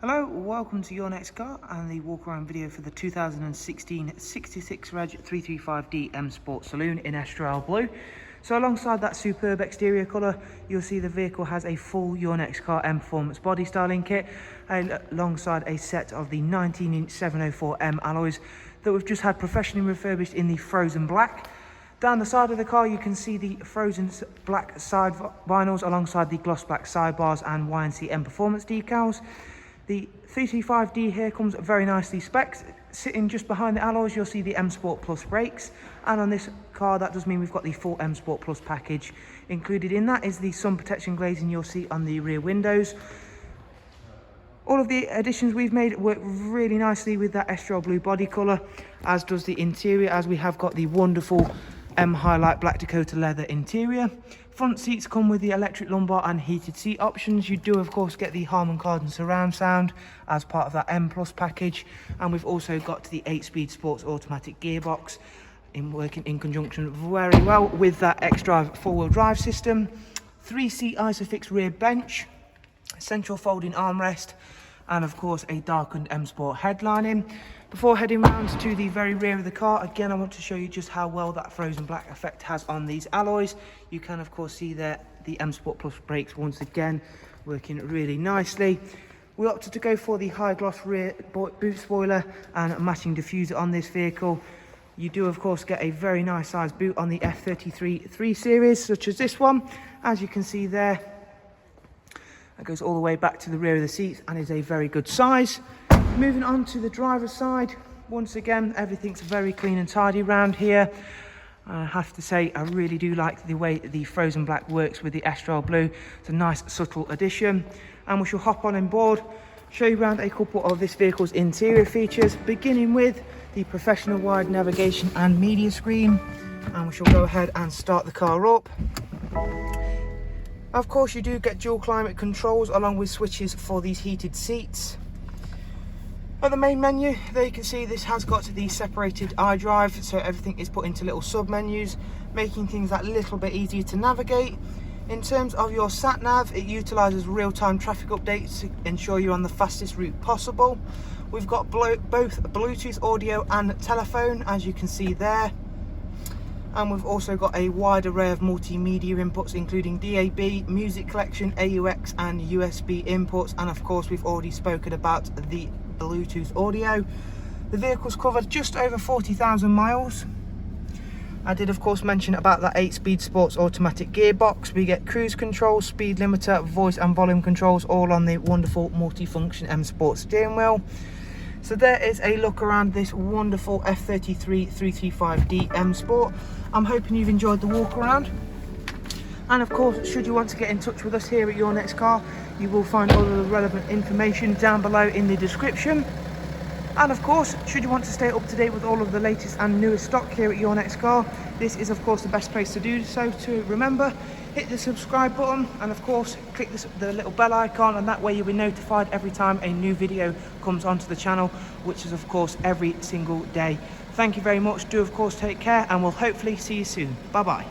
Hello, welcome to your next car and the walk around video for the 2016 66 Reg 335D M Sport Saloon in Estral Blue. So alongside that superb exterior colour, you'll see the vehicle has a full Your Next Car M Performance body styling kit alongside a set of the 19-inch 704M alloys that we've just had professionally refurbished in the frozen black. Down the side of the car you can see the frozen black side vinyls alongside the gloss black sidebars and YNC Mperformance decals. The 335D here comes very nicely spec'd. Sitting just behind the alloys you'll see the M Sport Plus brakes, and on this car that does mean we've got the full M Sport Plus package. Included in that is the sun protection glazing you'll see on the rear windows. All of the additions we've made work really nicely with that Estral blue body colour, as does the interior, as we have got the wonderful M Highlight Black Dakota leather interior. Front seats come with the electric lumbar and heated seat options. You do of course get the Harman Kardon surround sound as part of that M Plus package, and we've also got the 8-speed sports automatic gearbox working in conjunction very well with that X-Drive 4-wheel drive system. 3-seat Isofix rear bench, central folding armrest, and of course a darkened M Sport headlining. Before heading round to the very rear of the car, again I want to show you just how well that frozen black effect has on these alloys. You can of course see there the M Sport Plus brakes once again working really nicely. We opted to go for the high gloss rear boot spoiler and matching diffuser on this vehicle. You do of course get a very nice size boot on the F33 3 Series, such as this one. As you can see there, that goes all the way back to the rear of the seats and is a very good size. Moving on to the driver's side, once again everything's very clean and tidy around here. I have to say I really do like the way the frozen black works with the Estral blue. It's a nice subtle addition, and we shall hop on board, show you around a couple of this vehicle's interior features, beginning with the professional wide navigation and media screen, and we shall go ahead and start the car up. Of course you do get dual climate controls along with switches for these heated seats. At the main menu, there you can see this has got the separated iDrive, so everything is put into little sub-menus, making things that little bit easier to navigate. In terms of your sat-nav, it utilises real-time traffic updates to ensure you're on the fastest route possible. We've got both Bluetooth audio and telephone, as you can see there. And we've also got a wide array of multimedia inputs, including DAB, music collection, AUX and USB inputs, and of course we've already spoken about the Bluetooth audio. The vehicle's covered just over 40,000 miles. I did of course mention about that 8-speed sports automatic gearbox. We get cruise control, speed limiter, voice and volume controls, all on the wonderful multifunction M Sport steering wheel. So there is a look around this wonderful F33 335D M Sport. I'm hoping you've enjoyed the walk around. And of course, should you want to get in touch with us here at Your Next Car, you will find all of the relevant information down below in the description. And of course, should you want to stay up to date with all of the latest and newest stock here at Your Next Car, this is of course the best place to do so. To remember, hit the subscribe button and of course click the little bell icon, and that way you'll be notified every time a new video comes onto the channel, which is of course every single day. Thank you very much. Do of course take care, and we'll hopefully see you soon. Bye bye.